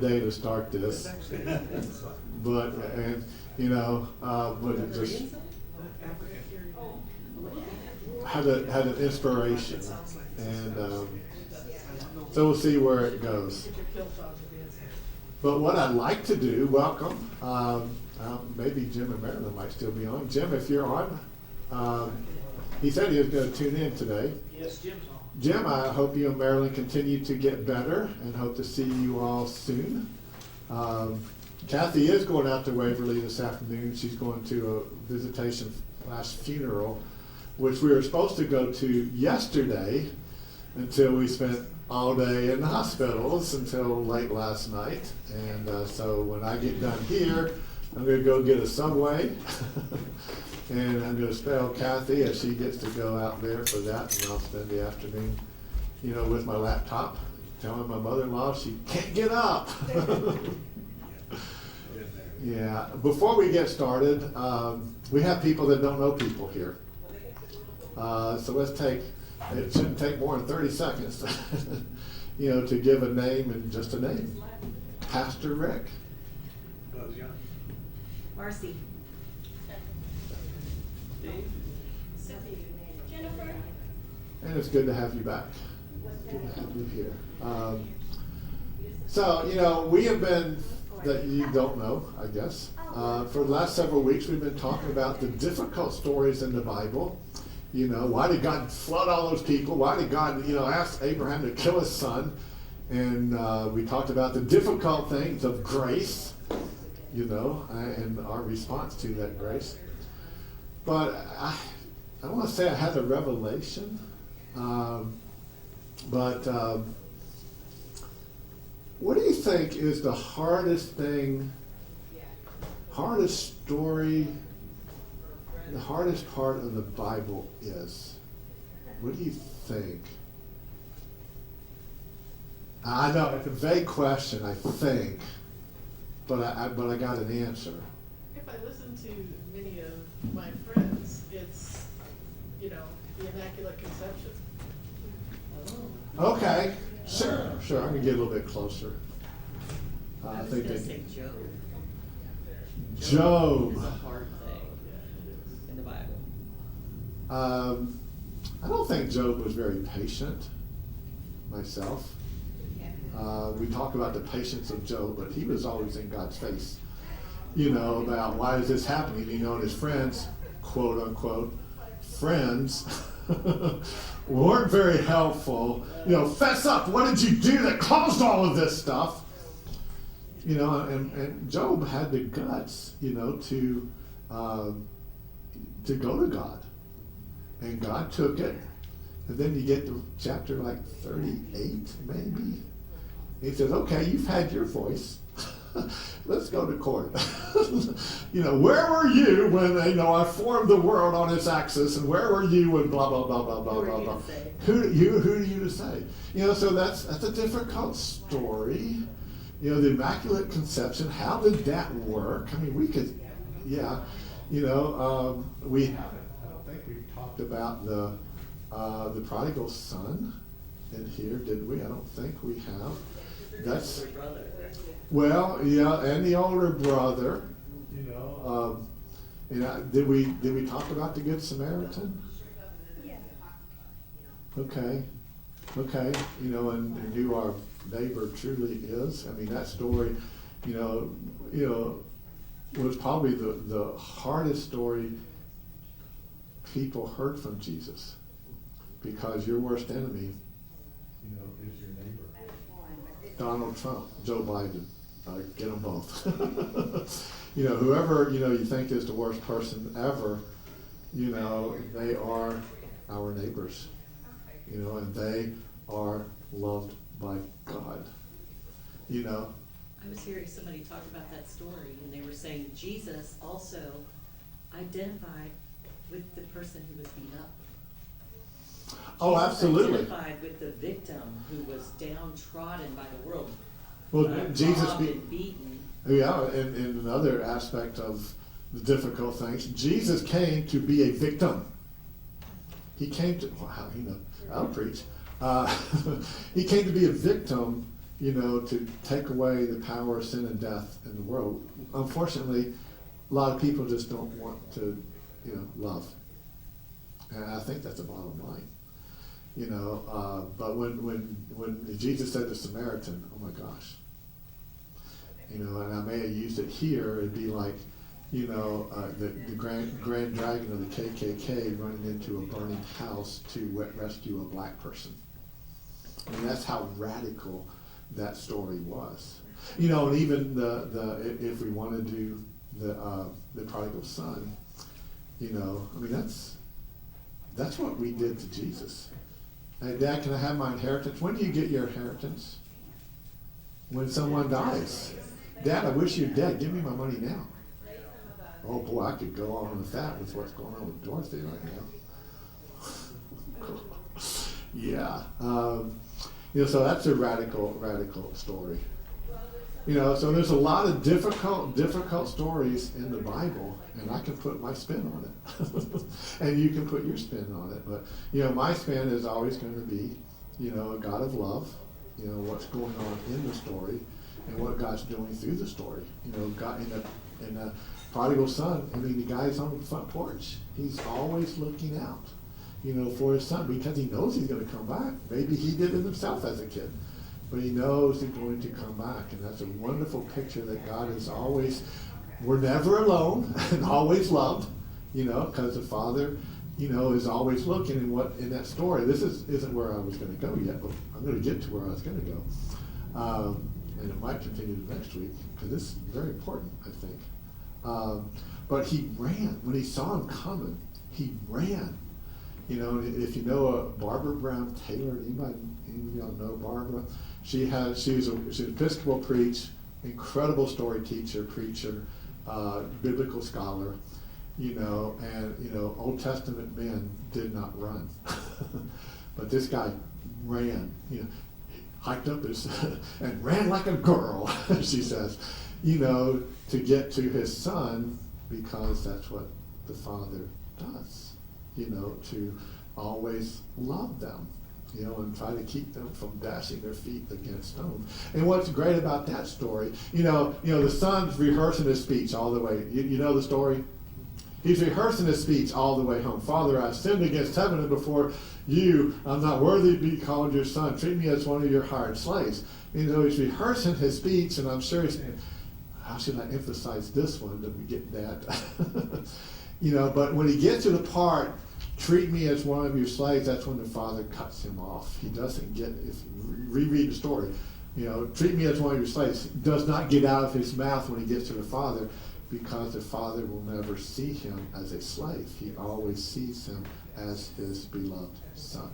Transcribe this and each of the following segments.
day to start this, but but it just had an inspiration, and so we'll see where it goes. But what I'd like to do, welcome. Maybe Jim and Marilyn might still be on. Jim, if you're on, he said he was going to tune in today. Yes, Jim's on. Jim, I hope you and Marilyn continue to get better and hope to see you all soon. Kathy is going out to Waverly this afternoon. She's going to a visitation / funeral, which we were supposed to go to yesterday until we spent all day in the hospitals until late last night. And so when I get done here, I'm going to go get a Subway. And I'm going to spell Kathy as she gets to go out there for that, and I'll spend the afternoon, with my laptop, telling my mother-in-law she can't get up. Yeah. Before we get started, we have people that don't know people here. So it shouldn't take more than 30 seconds, to give a name and just a name. Pastor Rick. Marcy. Jennifer. And it's good to have you back. Good to have you here. So, we have been, that you don't know, I guess, for the last several weeks we've been talking about the difficult stories in the Bible. Why did God flood all those people? Why did God, ask Abraham to kill his son? And we talked about the difficult things of grace, and our response to that grace. But I don't want to say I had a revelation, but what do you think is the hardest story, the hardest part of the Bible is? What do you think? I know it's a vague question, I think, but I got an answer. If I listen to many of my friends, it's, the Immaculate Conception. Okay, sure. I'm gonna get a little bit closer. I was gonna say Job. Job. Is a hard thing in the Bible. I don't think Job was very patient myself. We talk about the patience of Job, but he was always in God's face, about why is this happening, and his friends, quote unquote, friends, weren't very helpful. Fess up, what did you do that caused all of this stuff? And Job had the guts, to go to God. And God took it. And then you get to chapter like 38, maybe. He says, okay, you've had your voice. Let's go to court. Where were you when I formed the world on its axis, and where were you when blah blah blah blah blah blah blah? Who do you to say? So that's a difficult story. The Immaculate Conception. How did that work? I mean, we could, yeah. I don't think we talked about the prodigal son in here, did we? I don't think we have. That's well, yeah, and the older brother. Did we talk about the Good Samaritan? Yeah. Okay, and who our neighbor truly is. I mean, that story, was probably the hardest story people heard from Jesus, because your worst enemy, is your neighbor. Donald Trump, Joe Biden, get them both. Whoever, you think is the worst person ever, they are our neighbors, and they are loved by God, I was hearing somebody talk about that story, and they were saying Jesus also identified with the person who was beat up. Oh, Jesus absolutely. identified with the victim who was downtrodden by the world. Well, Jesus robbed and beaten. Yeah, and another aspect of the difficult things, Jesus came to be a victim. He came to, wow, I'll preach. He came to be a victim to take away the power of sin and death in the world. Unfortunately, a lot of people just don't want to, love. And I think that's the bottom line. But when Jesus said to Samaritan, oh my gosh, and I may have used it here, it'd be like, the grand dragon of the KKK running into a burning house to rescue a black person. I mean, that's how radical that story was. And even if we want to do the prodigal son, that's what we did to Jesus. Hey, Dad, can I have my inheritance? When do you get your inheritance? When someone dies. Dad, I wish you're dead. Give me my money now. Oh boy, I could go on with that with what's going on with Dorothy right now. Yeah. So that's a radical story. So there's a lot of difficult stories in the Bible, and I can put my spin on it. And you can put your spin on it. But, my spin is always going to be, a God of love, what's going on in the story, and what God's doing through the story. God in the prodigal son, the guy's on the front porch. He's always looking out, for his son, because he knows he's going to come back. Maybe he did it himself as a kid. But he knows he's going to come back. And that's a wonderful picture that God is always, we're never alone and always loved, because the Father, is always looking in that story. This isn't where I was going to go yet, but I'm going to get to where I was going to go. And it might continue next week, because this is very important, I think. But he ran. When he saw him coming, he ran. If you know Barbara Brown Taylor, anybody of y'all know Barbara? She was an Episcopal priest, incredible story teacher, preacher, biblical scholar, and Old Testament men did not run. But this guy ran, hiked up his and ran like a girl, she says, to get to his son, because that's what the Father does, to always love them, and try to keep them from dashing their feet against stones. And what's great about that story, the son's rehearsing his speech all the way. You know the story? He's rehearsing his speech all the way home. Father, I've sinned against heaven and before you. I'm not worthy to be called your son. Treat me as one of your hired slaves. He's rehearsing his speech, and I'm sure he's saying, how should I emphasize this one to get that? But when he gets to the part, treat me as one of your slaves, that's when the Father cuts him off. He doesn't get, if you reread the story, treat me as one of your slaves, does not get out of his mouth when he gets to the Father, because the Father will never see him as a slave. He always sees him as his beloved son.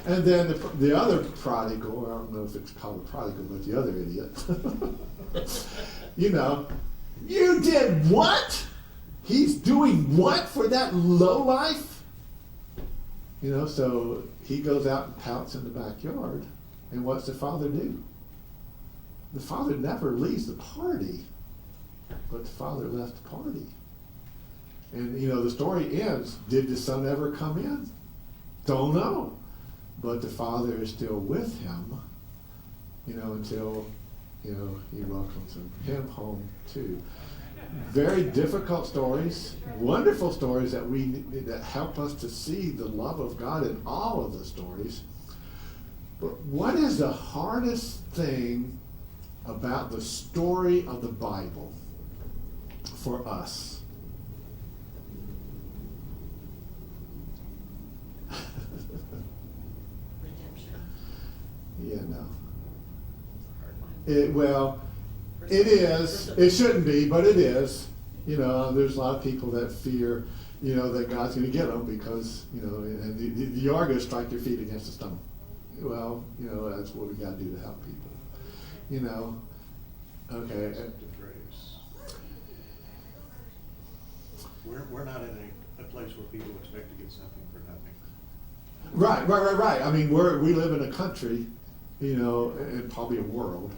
And then the other prodigal, I don't know if it's called a prodigal, but the other idiot, you did what? He's doing what for that lowlife? So he goes out and pouts in the backyard. And what's the Father do? The Father never leaves the party, but the Father left the party. And, the story ends. Did the Son ever come in? Don't know. But the Father is still with him, until, he welcomes him home too. Very difficult stories, wonderful stories that help us to see the love of God in all of the stories. But what is the hardest thing about the story of the Bible for us? Redemption. Yeah, no. It's a hard one. It is. It shouldn't be, but it is. There's a lot of people that fear, that God's going to get them because, and you are going to strike your feet against a stone. Well, that's what we got to do to help people. Okay. Accepted grace. We're not in a place where people expect to get something for nothing. Right. I mean, we live in a country, and probably a world,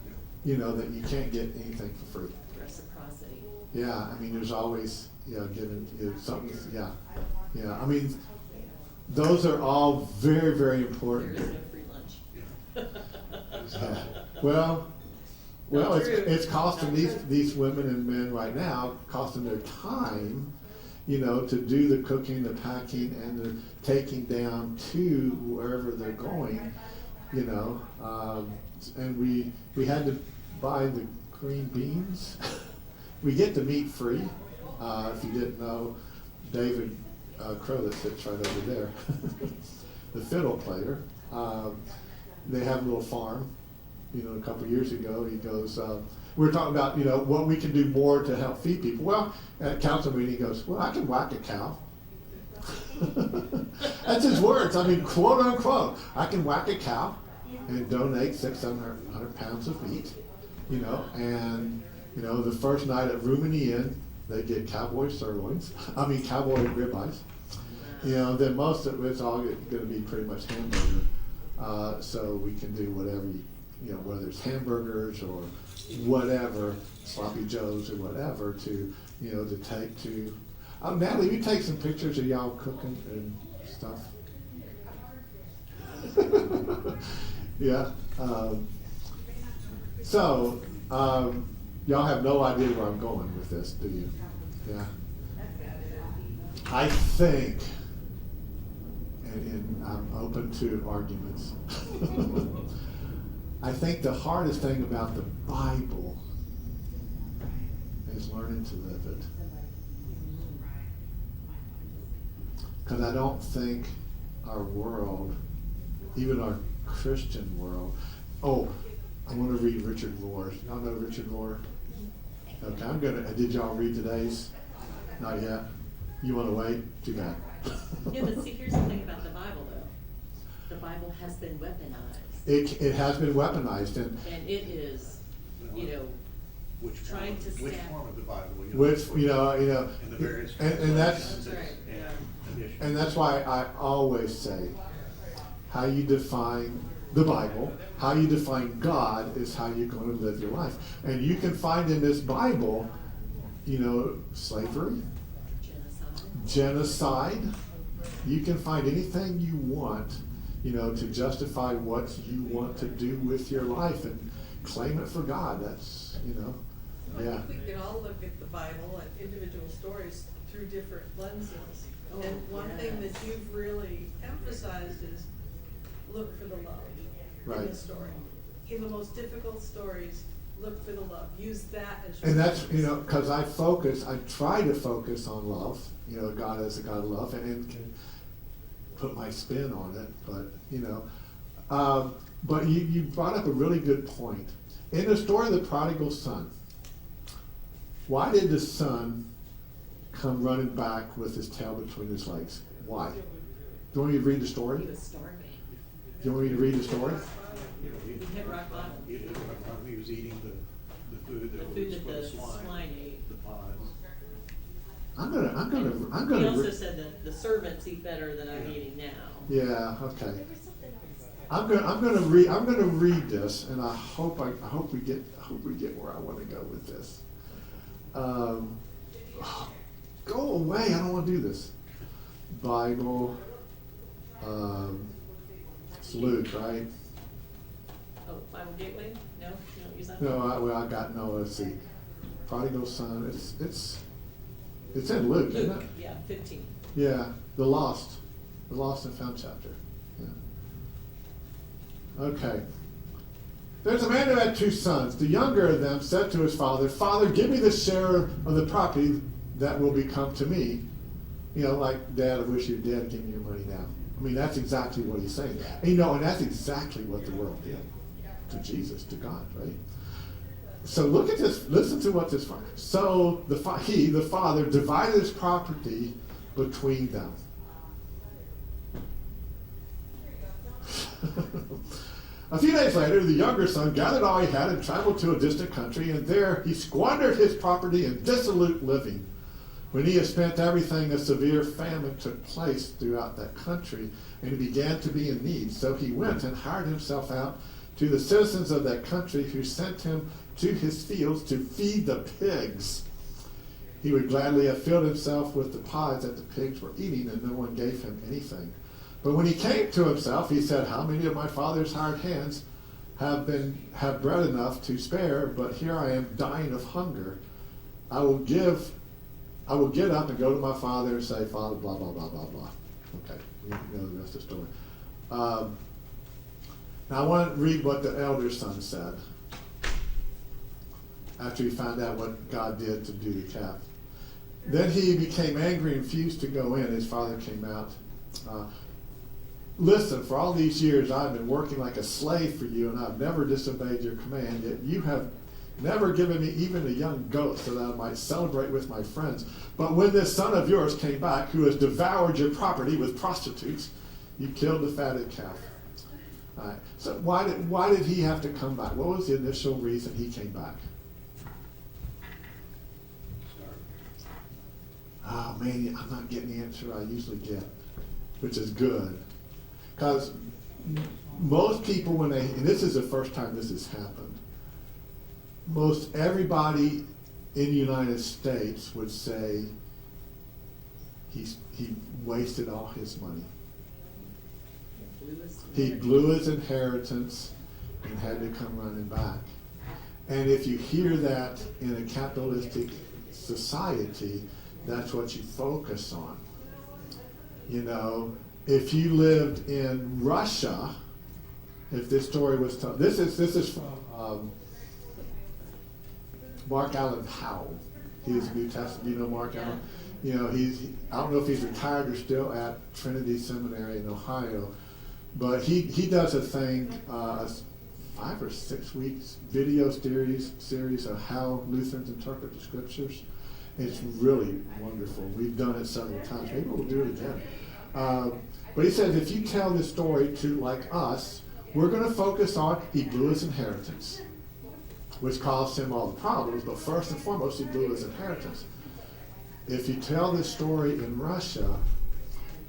that you can't get anything for free. Reciprocity. Yeah, I mean, there's always, giving something, yeah. I mean, those are all very, very There important. is no free lunch. Yeah. Well, Not it's, true. it's costing Not these, true. these women and men right now, costing their time, you know, to do the cooking, the packing, and the taking down to wherever they're going, you know. And we had to buy the green beans. We get the meat free. If you didn't know, David Crow that sits right over there, the fiddle player, they have a little farm. You know, a couple of years ago, he goes, we were talking about, you know, what we can do more to help feed people. Well, at council meeting, he goes, well, I can whack a cow. That's his words. I mean, quote unquote, I can whack a cow and donate 600 pounds of meat, you know, and, you know, the first night at Room in the Inn, they get cowboy sirloins, cowboy ribeyes. You know, then most of it's all going to be pretty much hamburger. So we can do whatever, you know, whether it's hamburgers or whatever, sloppy joes or whatever to, you know, to take to. Natalie, you take some pictures of y'all cooking and stuff. Yeah. Y'all have no idea where I'm going with this, do you? Yeah. I think, and I'm open to arguments, I think the hardest thing about the Bible is learning to live it. Because I don't think our world, even our Christian world, I want to read Richard Rohr. Y'all know Richard Rohr? Okay, did y'all read today's? Not yet? You want to wait? Too bad. Yeah, but see, here's the thing about the Bible, though. The Bible has been weaponized. It has been weaponized, and And it is, you know, trying to Which stab. form of the Bible? which, you know, And the various and that's, translations That's right, yeah. and additions. and that's why I always say, how you define the Bible, how you define God is how you're going to live your life. And you can find in this Bible, you know, slavery, genocide. You can find anything you want, you know, to justify what you want to do with your life and claim it for God. That's, you know, yeah. I think we can all look at the Bible and individual stories through different lenses. Oh, And one thing yes. that you've really emphasized is look for the love in Right. the story. In the most difficult stories, look for the love. Use that as your. And that's, you know, focus. because I try to focus on love, you know, God as a God of love, and can put my spin on it, but, you know. But you brought up a really good point. In the story of the prodigal son, why did the son come running back with his tail between his legs? Why? Do you want me to read the story? He was starving. Do you want me to read the story? You know, He hit rock bottom. He was eating the food The that food was that for the the swine, swine ate. the pods. I'm He gonna. also said that the servants eat better than I'm eating now. Yeah. Okay. I'm gonna read this, and I hope we get where I want to go with this. Go away! I don't want to do this. Bible. It's Luke, right? Oh, Bible Gateway? No, you don't use that? No, I got no. Let's see. Prodigal son. It's in Luke, isn't Luke, it? yeah, 15. Yeah, the lost and found chapter. Yeah. Okay. There's a man who had 2 sons. The younger of them said to his father, "Father, give me the share of the property that will become to me." You know, like, Dad, I wish you were dead. Give me your money now. I mean, that's exactly what he's saying. And, you know, and that's exactly what the world did to Jesus, to God, right? So look at this. Listen to what this. So the father, divided his property between them. A few days later, the younger son gathered all he had and traveled to a distant country, and there he squandered his property in dissolute living. When he had spent everything, a severe famine took place throughout that country, and he began to be in need. So he went and hired himself out to the citizens of that country, who sent him to his fields to feed the pigs. He would gladly have filled himself with the pods that the pigs were eating, and no one gave him anything. But when he came to himself, he said, "How many of my father's hired hands have bread enough to spare, but here I am dying of hunger. I will get up and go to my father and say, Father, blah, blah, blah, blah, blah. Okay, you know the rest of the story. Now I want to read what the elder son said after he found out what God did to do the calf. Then he became angry and refused to go in. His father came out. Listen, for all these years I've been working like a slave for you, and I've never disobeyed your command, yet you have never given me even a young goat so that I might celebrate with my friends. But when this son of yours came back, who has devoured your property with prostitutes, you killed the fatted calf. All right. So why did he have to come back? What was the initial reason he came back? Oh man, I'm not getting the answer I usually get, which is good. Because most people, when they, and this is the first time this has happened, most everybody in the United States would say he wasted all his money. He blew his inheritance and had to come running back. And if you hear that in a capitalistic society, that's what you focus on. You know, if you lived in Russia, if this story was told, this is from Mark Allen Powell. He's New Testament. You know Mark Allen? You know, I don't know if he's retired or still at Trinity Seminary in Ohio, but he does a thing, 5 or 6 weeks video series of how Lutherans interpret the scriptures. It's really wonderful. We've done it several times. Maybe we'll do it again. But he says, if you tell this story to like us, we're going to focus on he blew his inheritance, which caused him all the problems. But first and foremost, he blew his inheritance. If you tell this story in Russia,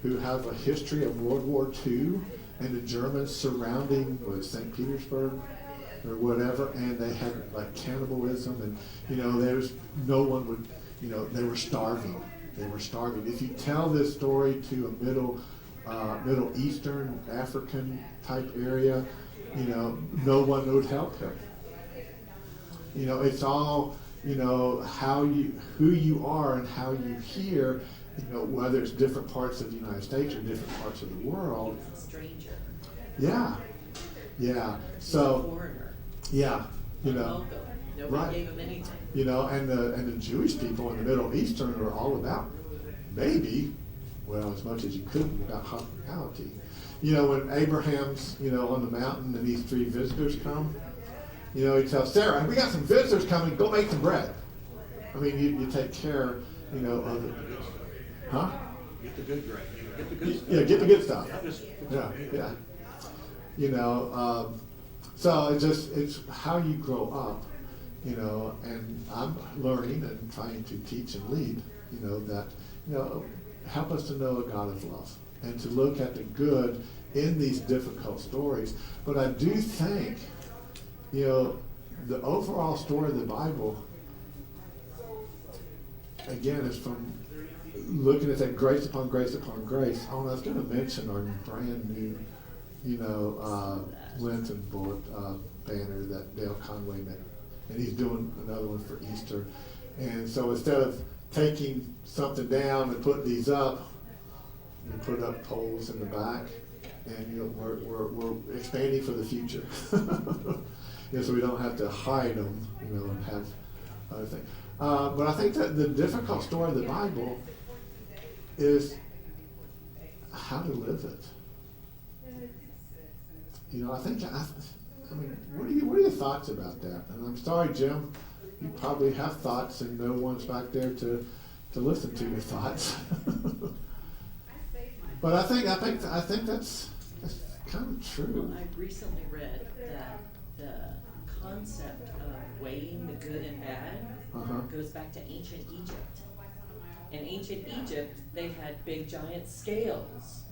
who have a history of World War II and the Germans surrounding St. Petersburg or whatever, and they had like cannibalism, and you know, there's no one would, you know, they were starving. They were starving. If you tell this story to a Middle Eastern, African type area, you know, no one would help him. You know, it's all, you know, who you are and how you hear, you know, whether it's different parts of the United States or different parts of the world. He's a stranger. Yeah. Yeah. He's a So, foreigner. yeah, you know. Unwelcome. Nobody Right. gave him anything. You know, and the Jewish people in the Middle Eastern are all about maybe, well, as much as you could, about hospitality. You know, when Abraham's, you know, on the mountain and these 3 visitors come, you know, he tells Sarah, we got some visitors coming, go make some bread. I mean, you take care, you know, of the, huh? Get the good bread. Get the good stuff. Yeah, get the good stuff. Not just- Yeah. You know, so it's how you grow up, you know, and I'm learning and trying to teach and lead, you know, that, you know, help us to know a God of love and to look at the good in these difficult stories. But I do think, you know, the overall story of the Bible, again, is from looking at that grace upon grace upon grace. Oh, and I was going to mention our brand new, you know, Lenten bullet banner that Dale Conway made. And he's doing another one for Easter. And so instead of taking something down and putting these up, we put up poles in the back. And you know, we're expanding for the future. You know, so we don't have to hide them, you know, and have other things. But I think that the difficult story of the Bible is how to live it. You know, I mean, what are your thoughts about that? And I'm sorry, Jim, you probably have thoughts, and no one's back there to listen to your thoughts. But I think that's kind of true. Well, I recently read that the concept of weighing the good and bad goes back to ancient Egypt. In ancient Egypt, they had big giant scales,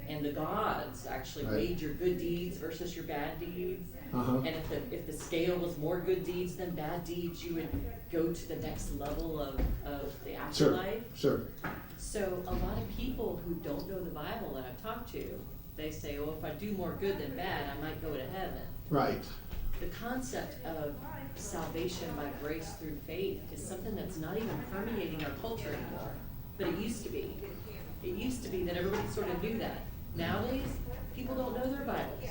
and the gods actually Right. weighed your good deeds versus your bad deeds. Uh-huh. And if the scale was more good deeds than bad deeds, you would go to the next level of the afterlife. Sure. So a lot of people who don't know the Bible that I've talked to, they say, "Oh, if I do more good than bad, I might go to heaven." Right. the concept of salvation by grace through faith is something that's not even permeating our culture anymore, but it used to be. It used to be that everybody sort of knew that. Nowadays, people don't know their Bibles.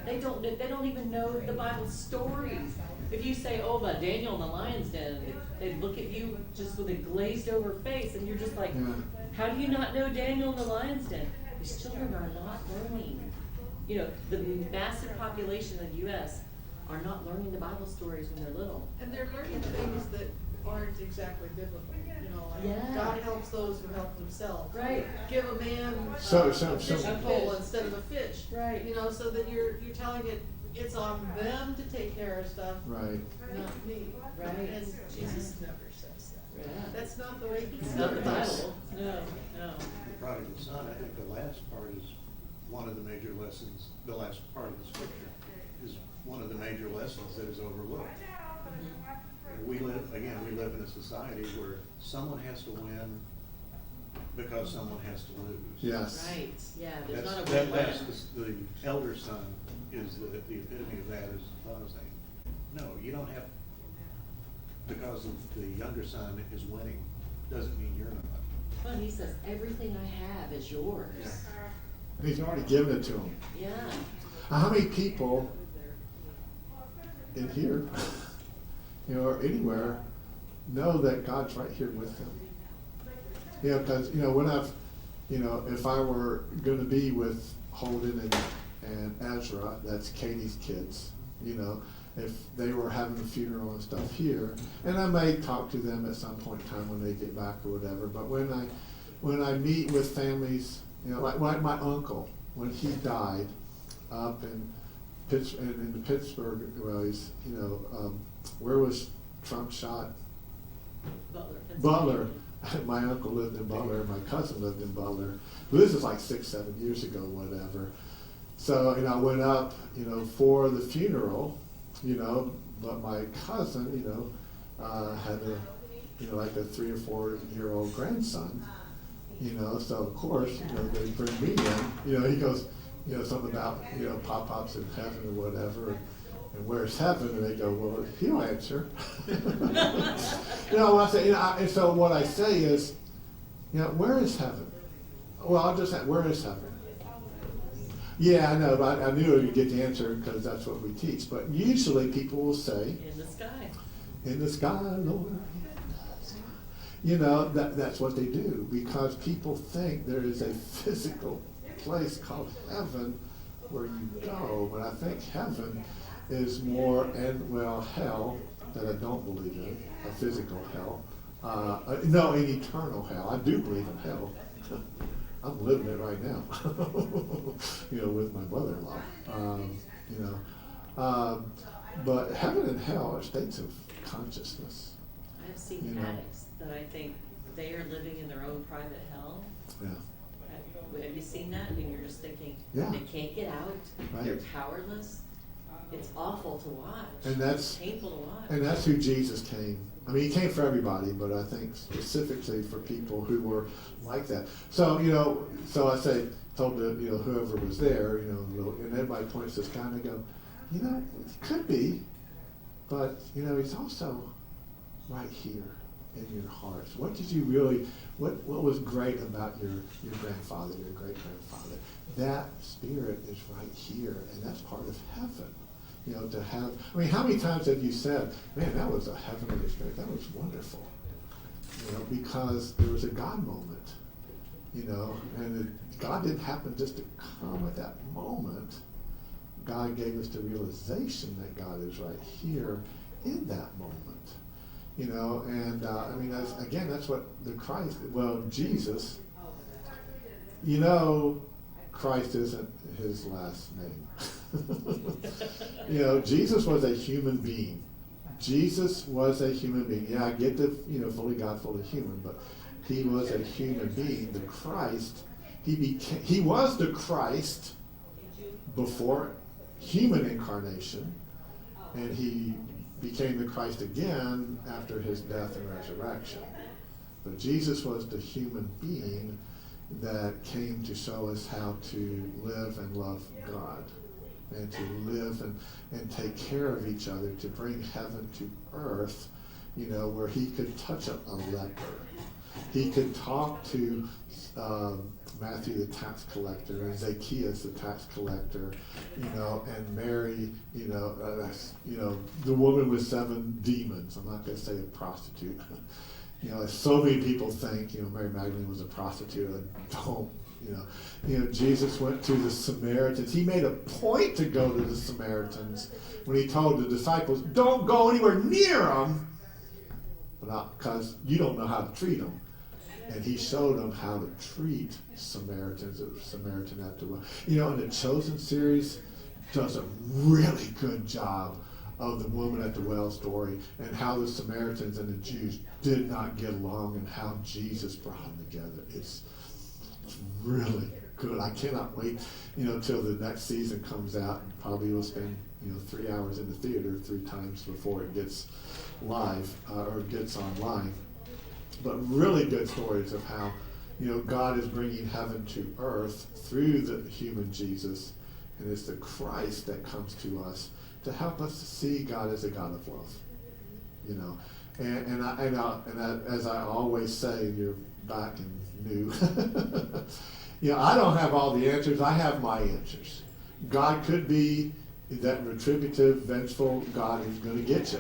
They don't even know the Bible stories. If you say, oh, about Daniel in the lion's den, they look at you just with a glazed over face, and you're just like, how do you not know Daniel in the lion's den? These children are not learning. You know, the massive population in the U.S. are not learning the Bible stories when they're little. And they're learning things that aren't exactly biblical, you know, like Yeah. God helps those who help themselves. Right. Give a man So- a so- fishing A pole fish. instead of a fish. Right. You know, so that you're telling it's on them to take care of stuff, Right. not me. Right. And Jesus never says that. Yeah. That's not the way It's He not the does. Bible. No, no. The prodigal son, I think the last part is one of the major lessons, the last part of the scripture is one of the major lessons that is overlooked. We live in a society where someone has to win because someone has to lose. Yes. Right, yeah, there's That's, not a that win-win. last, the elder son is the epitome of that, is saying, no, you don't have, because the younger son is winning, doesn't mean you're not. Well, he says, everything I have is yours. Yeah. And he's already given it to him. Yeah. How many people in here, you know, or anywhere, know that God's right here with them? You know, because, you know, when if I were going to be with Holden and Ezra, that's Katie's kids, you know, if they were having a funeral and stuff here, and I may talk to them at some point in time when they get back or whatever, but when I meet with families, you know, like my uncle, when he died up in Pittsburgh, well, he's, you know, where was Trump shot? Butler. Butler. My uncle lived in Butler, my cousin lived in Butler. This is like 6-7 years ago, whatever. So, you know, I went up, you know, for the funeral, you know, but my cousin, you know, had like a 3 or 4 year old grandson, you know, so of course, you know, they bring me in, you know, he goes, you know, something about, you know, Pop-Pop's in heaven or whatever, and where's heaven? And they go, well, he'll answer. You know, I say, you know, and so what I say is, you know, where is heaven? Well, I'll just say, where is heaven? Yeah, I know, but I knew you'd get the answer because that's what we teach. But usually people will say, In the sky. in the sky, Lord. You know, that's what they do because people think there is a physical place called heaven where you go. But I think heaven is more, and well, hell, that I don't believe in, a physical hell. No, an eternal hell. I do believe in hell. I'm living it right now, you know, with my mother-in-law, you know. But heaven and hell are states of consciousness. I've seen You know. addicts that I think they are living in their own private hell. Yeah. Have you seen that? And you're just thinking, Yeah. they can't get out. Right. They're powerless. It's awful to watch. And that's- It's painful to watch. And that's who Jesus came. I mean, he came for everybody, but I think specifically for people who were like that. So, you know, so I told the, you know, whoever was there, you know, and everybody points this guy and they go, you know, it could be, but, you know, he's also right here in your hearts. What did you really, what was great about your grandfather, your great-grandfather? That spirit is right here, and that's part of heaven. You know, to have, I mean, how many times have you said, man, that was a heavenly experience, that was wonderful. You know, because there was a God moment, you know, and God didn't happen just to come at that moment. God gave us the realization that God is right here in that moment, you know, and I mean, that's what Jesus, you know, Christ isn't his last name. You know, Jesus was a human being. Jesus was a human being. Yeah, I get the, you know, fully God, fully human, but he was a human being. The Christ, he was the Christ before human incarnation, and he became the Christ again after his death and resurrection. But Jesus was the human being that came to show us how to live and love God. and to live and take care of each other, to bring heaven to earth, where he could touch a leper. He could talk to Matthew the tax collector and Zacchaeus the tax collector, and Mary, the woman with 7 demons. I'm not going to say a prostitute. As so many people think, Mary Magdalene was a prostitute. I don't. Jesus went to the Samaritans. He made a point to go to the Samaritans when he told the disciples, don't go anywhere near them, because you don't know how to treat them. And he showed them how to treat Samaritans, a Samaritan at the well. And the Chosen series does a really good job of the woman at the well story and how the Samaritans and the Jews did not get along and how Jesus brought them together. It's really good. I cannot wait, till the next season comes out. Probably will spend, 3 hours in the theater 3 times before it gets live or gets online. But really good stories of how, God is bringing heaven to earth through the human Jesus, and it's the Christ that comes to us to help us to see God as a God of love. And as I always say, you're back and new. I don't have all the answers. I have my answers. God could be that retributive, vengeful God who's going to get you.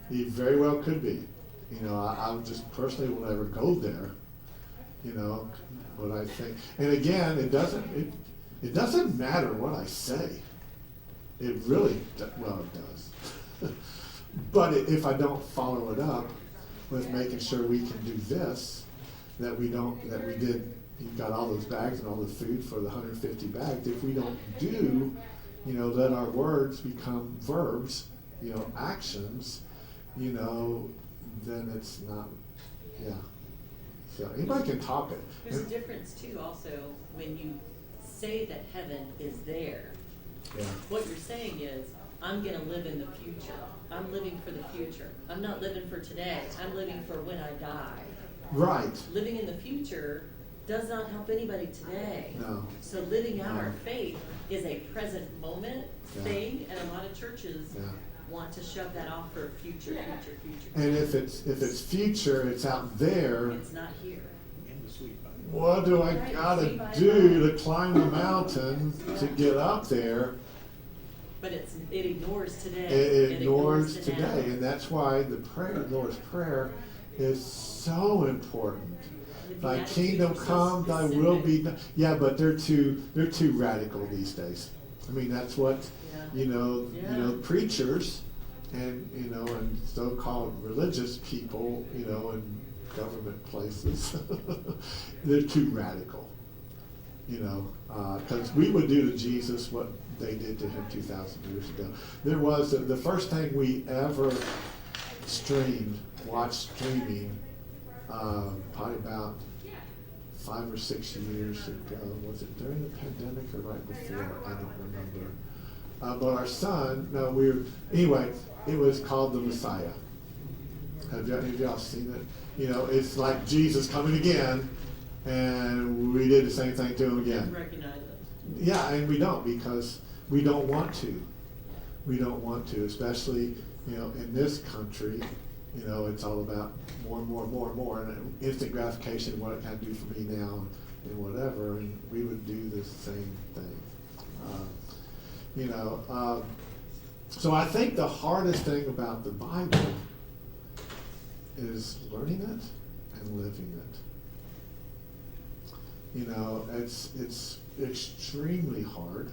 He very well could be. I just personally will never go there. What I think, and again, it doesn't matter what I say. It really, it does. But if I don't follow it up with making sure we can do this, you've got all those bags and all the food for the 150 bags. If we don't do, let our words become verbs, actions, then it's not, So anybody can top it. There's a difference too also when you say that heaven is there. Yeah. What you're saying is, I'm going to live in the future. I'm living for the future. I'm not living for today. I'm living for when I die. Right. Living in the future does not help anybody today. No. So living out No. our faith is a present moment Yeah. thing, and a lot of churches Yeah. want to shove that off for future. And if it's future, it's out there. It's not here. In the sweet by. What do I gotta do to climb the mountain to get up there? But it ignores today. It ignores the now. today, and that's why the Lord's Prayer is so important. Thy kingdom come, thy will be done. Yeah, but they're too radical these days. I mean, that's what preachers and and so-called religious people, in government places, they're too radical. Because we would do to Jesus what they did to him 2,000 years ago. There was the first thing we ever watched streaming, probably about 5 or 6 years ago. Was it during the pandemic or right before? I don't remember. But our son, anyway, it was called The Messiah. Have y'all seen it? It's like Jesus coming again, and we did the same thing to him again. Recognize it. Yeah, and we don't, because we don't want to. We don't want to, especially, in this country, it's all about more and more and more and more, and instant gratification, what it can do for me now, and whatever, and we would do the same thing. So I think the hardest thing about the Bible is learning it and living it. It's extremely hard.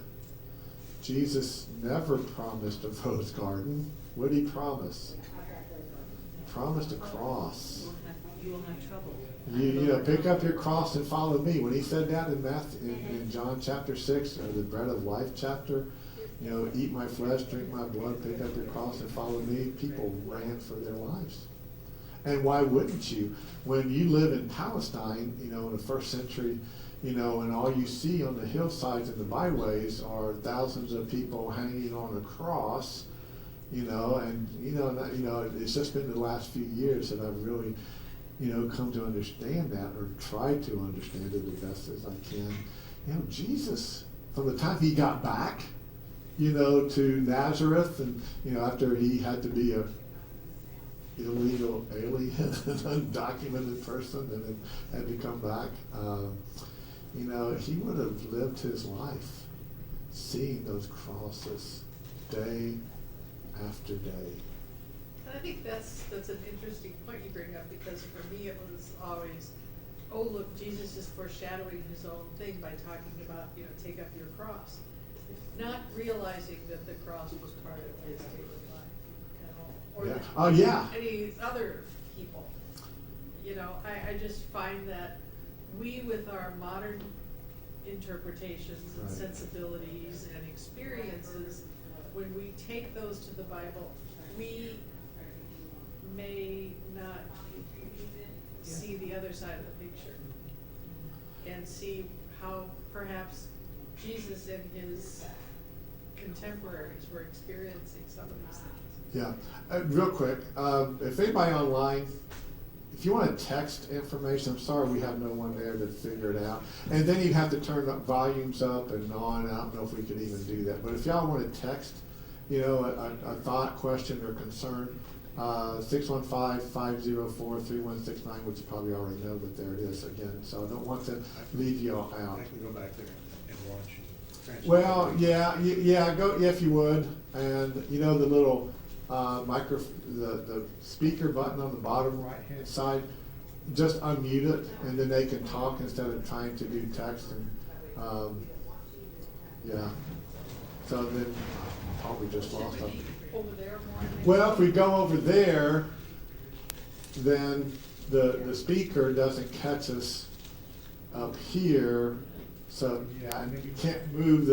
Jesus never promised a rose garden. What did he promise? He promised a cross. You will have trouble. Pick up your cross and follow me. When he said that in John chapter 6, or the bread of life chapter, eat my flesh, drink my blood, pick up your cross and follow me, people ran for their lives. And why wouldn't you? When you live in Palestine, in the first century, and all you see on the hillsides and the byways are thousands of people hanging on a cross, it's just been the last few years that I've really, come to understand that, or try to understand it the best as I can. Jesus, from the time he got back, to Nazareth, and after he had to be a illegal alien, an undocumented person, and then had to come back. He would have lived his life seeing those crosses day after day. And I think that's an interesting point you bring up, because for me it was always, oh look, Jesus is foreshadowing his own thing by talking about, take up your cross. Not realizing that the cross was part of his daily life, or Yeah. that Oh, yeah. any other people. I just find that we, with our modern interpretations and Right. sensibilities and experiences, when we take those to the Bible, we may not see the other side of the picture and see how perhaps Jesus and his contemporaries were experiencing some of these things. Yeah, real quick, if anybody online, if you want to text information, I'm sorry we have no one there to figure it out. And then you'd have to turn up volumes up and on. I don't know if we could even do that. But if y'all want to text, a thought, question, or concern, 615-504-3169, which you probably already know, but there it is again. So I don't want to leave you all out. I can go back there and watch and transcribe. Well, yeah, go if you would, and the little the speaker button on the bottom right hand side, just unmute it, and then they can talk instead of trying to do text, and yeah. So then probably just lost them. Over there more. Well, if we go over there, then the speaker doesn't catch us up here, so yeah, and you can't move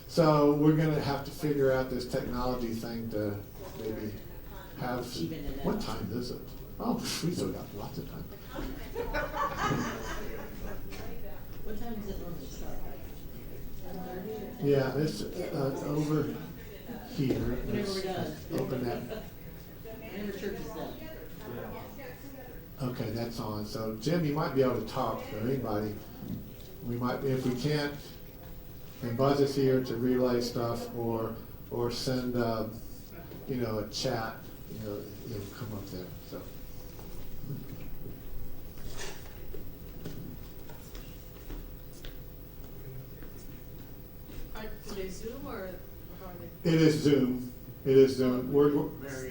so we're gonna have to figure out this technology thing to maybe have. Even it What out. time is it? Oh, we still got lots of time. What time does it normally start? 10:30? Yeah, it's over here. Whenever Let's we're done. open that. Whenever church is done. Okay, that's on. So Jim, you might be able to talk, or anybody. We might, if we can't, and Buzz is here to relay stuff, or send a chat. It'll come up there. So. Do they Zoom or how are they? It is Zoom. It is Zoom. We're Stick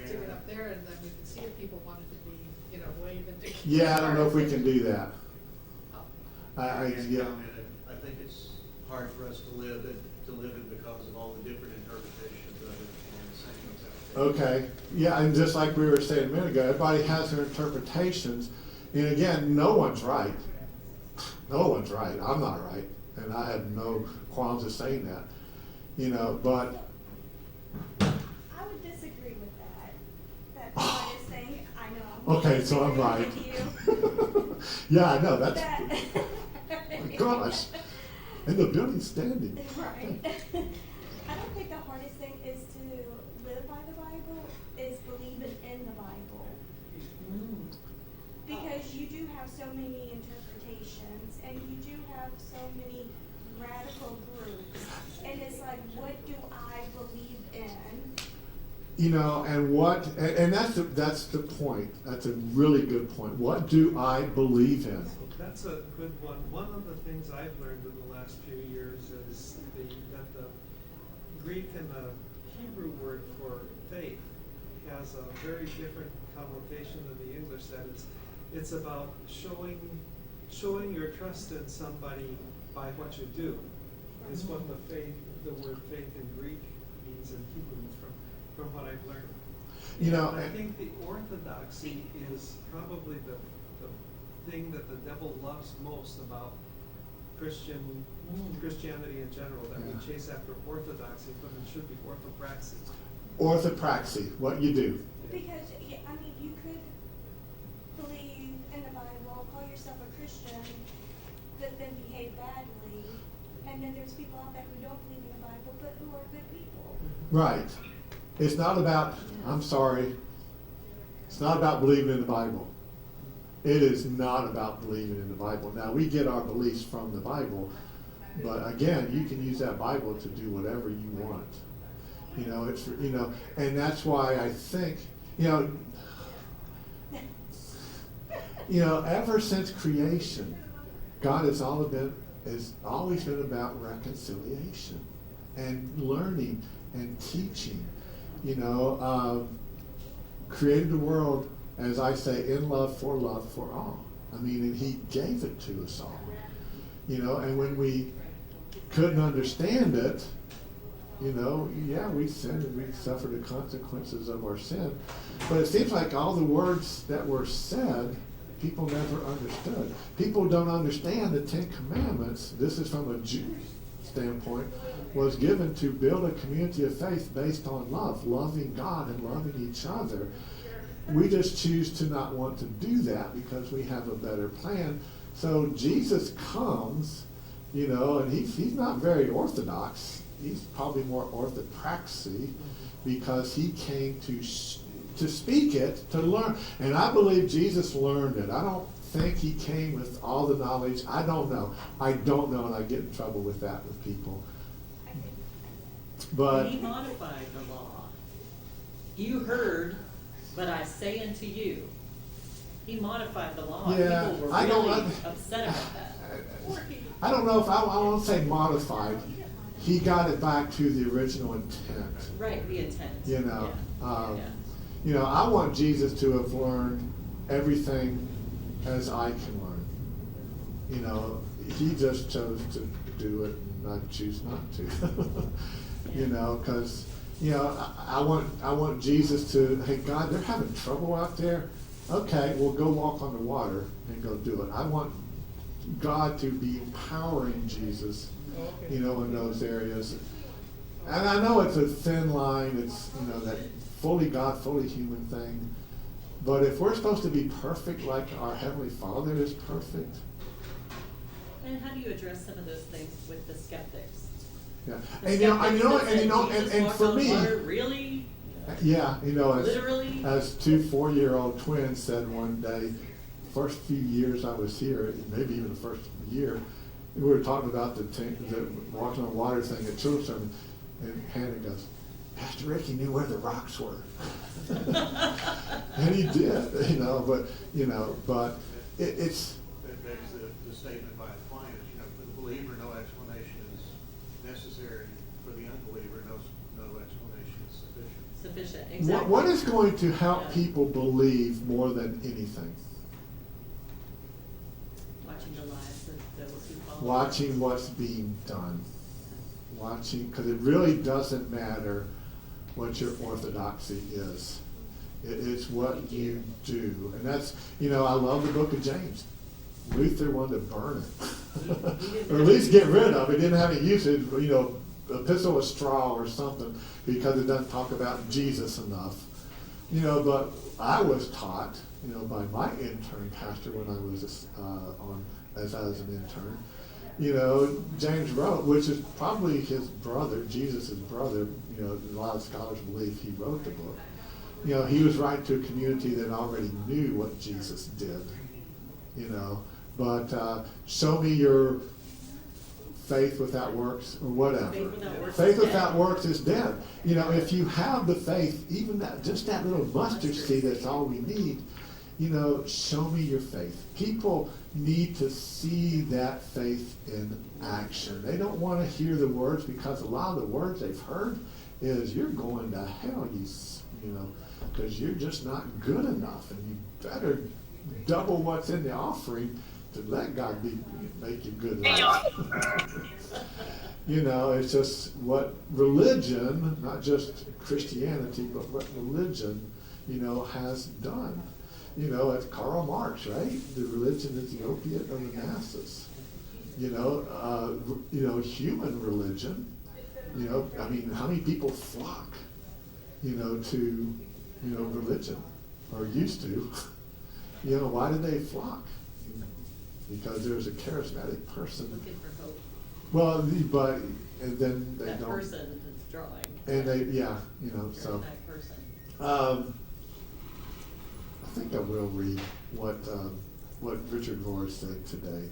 it up there, and then we can see if people wanted to be, waving. yeah. I don't know if we can do that. Oh. I And yeah. commented, I think it's hard for us to live it because of all the different interpretations of it and the same what's out there. Okay. Yeah, and just like we were saying a minute ago, everybody has their interpretations, and again, no one's right. No one's right. I'm not right, and I have no qualms of saying that. But I would disagree with that. That artist thing, I know. okay, so I'm right. With you. Yeah, I know. That's That. oh my gosh, and the building's standing. Right. I don't think the hardest thing is to live by the Bible, is believing in the Bible. Mm. Because you do have so many interpretations, and you do have so many radical groups, and it's like, what do I believe in? And that's the point. That's a really good point. What do I believe in? That's a good one. One of the things I've learned in the last few years is that the Greek and the Hebrew word for faith has a very different connotation than the English. That it's about showing your trust in somebody by what you do. Is what the word faith in Greek means in Hebrew from what I've learned. And I think the orthodoxy is probably the thing that the devil loves most about Christianity in general, that we chase after orthodoxy when it should be orthopraxy. Orthopraxy, what you do. Because, you could believe in the Bible, call yourself a Christian, but then behave badly. And then there's people out there who don't believe in the Bible, but who are good people. Right. It's not about, I'm sorry, it's not about believing in the Bible. It is not about believing in the Bible. Now, we get our beliefs from the Bible, But again, you can use that Bible to do whatever you want. You know, it's, you know, and that's why I think, you know, ever since creation, God has always been about reconciliation and learning and teaching. You know, created the world, as I say, in love for all. I mean, and he gave it to us all. You know, and when we couldn't understand it, you know, yeah, we sinned and we suffered the consequences of our sin. But it seems like all the words that were said, people never understood. People don't understand the Ten Commandments. This is from a Jew standpoint, was given to build a community of faith based on love, loving God and loving each other. We just choose to not want to do that because we have a better plan. So Jesus comes, you know, and he's not very orthodox. He's probably more orthopraxy because he came to speak it, to learn. And I believe Jesus learned it. I don't think he came with all the knowledge. I don't know, and I get in trouble with that with people. But he modified the law. You heard, but I say unto you. He modified the law. Yeah, People were I don't really know. upset about that. I don't know if I won't say modified. He got it back to the original intent. Right, the intent. You know, Yeah. you know, I want Jesus to have learned everything as I can learn. You know, he just chose to do it, and I choose not to. You know, because you know, I want Jesus to, hey God, they're having trouble out there. Okay, well go walk on the water and go do it. I want God to be empowering Jesus, you know, in those areas. And I know it's a thin line. It's, you know, that fully God, fully human thing. But if we're supposed to be perfect like our Heavenly Father is perfect. And how do you address some of those things with the skeptics? Yeah. The And you know, skeptics and that for Jesus me, walked on water, really? yeah, you know, Literally? as two 4-year-old twins said one day, first few years I was here, maybe even the first year, we were talking about the walking on water thing at children's sermon, and Hannah goes, Pastor Ricky knew where the rocks were. And he did, you know, but it's That begs the statement by Aquinas, you know, for the believer, no explanation is necessary. For the unbeliever, no explanation is sufficient. Sufficient, exactly. what is going to help Yeah. people believe more than anything? Watching the lives of those who follow. Watching what's being done. Watching, because it really doesn't matter what your orthodoxy is. It's what you do. And that's, you know, I love the book of James. Luther wanted to burn it. Or at least get rid of it. It didn't have any usage, you know, epistle of straw or something, because it doesn't talk about Jesus enough. You know, but I was taught, you know, by my intern pastor when I was as I was an intern, you know, James wrote, which is probably his brother, Jesus' brother. You know, a lot of scholars believe he wrote the book. You know, he was writing to a community that already knew what Jesus did. You know, but show me your faith without works or whatever. Faith without works is dead. You know, if you have the faith, even that, just that little mustard seed, that's all we need. You know, show me your faith. People need to see that faith in action. They don't want to hear the words, because a lot of the words they've heard is, you're going to hell, you know, because you're just not good enough, and you better double what's in the offering to let God make you good enough. You know, it's just what religion, not just Christianity, but what religion, you know, has done. You know, it's Karl Marx, right? The religion is the opiate of the masses. You know, human religion. You know, I mean, how many people flock, you know, to, you know, religion, or used to? You know, why did they flock? Because there's a charismatic person. Looking for hope. Well, but and then they That don't. person that's drawing. And they, yeah, you know, so. That person. I think I will read what Richard Rohr said today.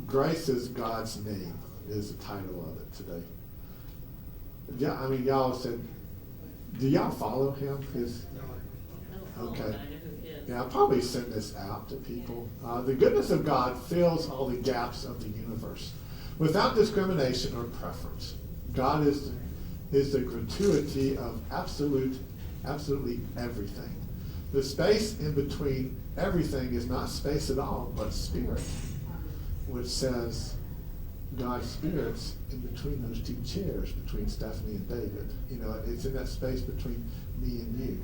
Grace is God's name, is the title of it today. Yeah, I mean, y'all said, do y'all follow him? His, No, I don't follow, Okay. but I know who he is. yeah, I'll probably send this out to people. The goodness of God fills all the gaps of the universe without discrimination or preference. God is the gratuity of absolutely everything. The space in between everything is not space at all, but spirit, which says God's spirit's in between those two chairs, between Stephanie and David. You know, it's in that space between me and you.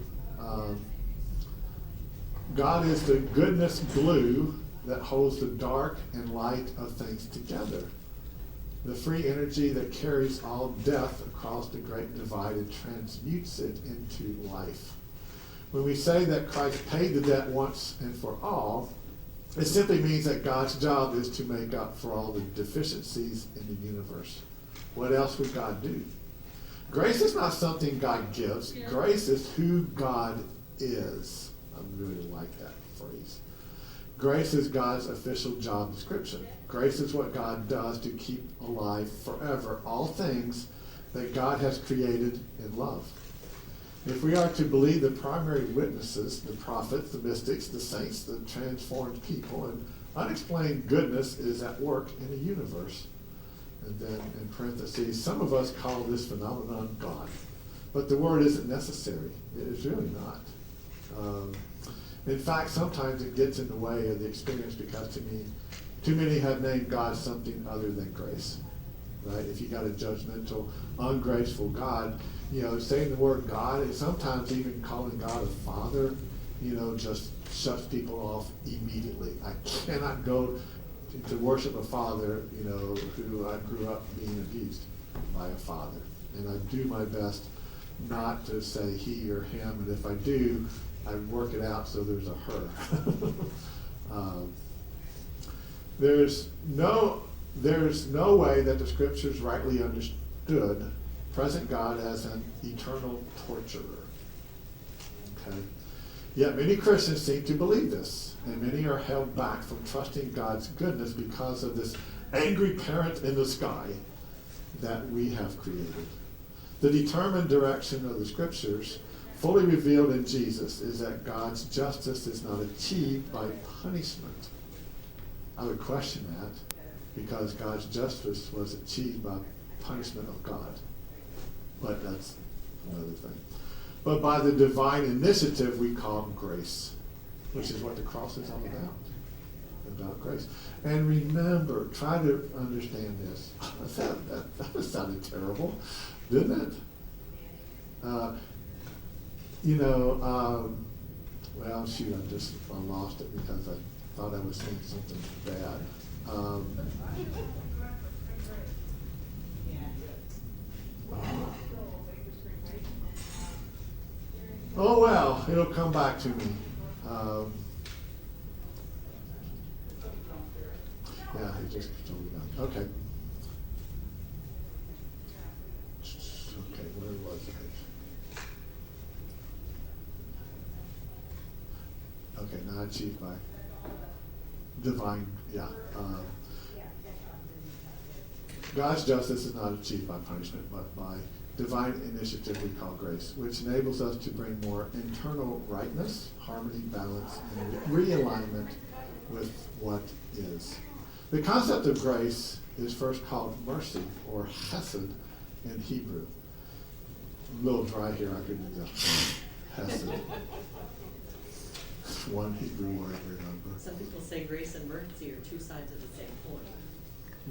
God is the goodness glue that holds the dark and light of things together. The free energy that carries all death across the great divide and transmutes it into life. When we say that Christ paid the debt once and for all, it simply means that God's job is to make up for all the deficiencies in the universe. What else would God do? Grace is not something God gives. Grace is who God is. I really like that phrase. Grace is God's official job description. Grace is what God does to keep alive forever all things that God has created in love. If we are to believe the primary witnesses, the prophets, the mystics, the saints, the transformed people, and unexplained goodness is at work in the universe. And then in parentheses, some of us call this phenomenon God. But the word isn't necessary. It is really not. In fact, sometimes it gets in the way of the experience because to me, too many have named God something other than grace. Right? If you got a judgmental, ungraceful God, you know, saying the word God, and sometimes even calling God a father, you know, just shuts people off immediately. I cannot go to worship a father, you know, who I grew up being abused by a father. And I do my best not to say he or him, and if I do, I work it out so there's a her. There's no way that the scriptures rightly understood present God as an eternal torturer. Okay? Yet many Christians seem to believe this, and many are held back from trusting God's goodness because of this angry parent in the sky that we have created. The determined direction of the scriptures, fully revealed in Jesus, is that God's justice is not achieved by punishment. I would question that, because God's justice was achieved by punishment of God. But that's another thing. But by the divine initiative we call grace, which is what the cross is all about grace. And remember, try to understand this. That sounded terrible, didn't it? Well, shoot, I lost it because I thought I was saying something bad. Oh well, it'll come back to me. Yeah, it just totally gone. Okay. Okay, where was it? Okay, not achieved by divine, God's justice is not achieved by punishment, but by divine initiative we call grace, which enables us to bring more internal rightness, harmony, balance, and realignment with what is. The concept of grace is first called mercy, or chesed in Hebrew. A little dry here, I could do the chesed. One Hebrew word, remember. Some people say grace and mercy are two sides of the same coin.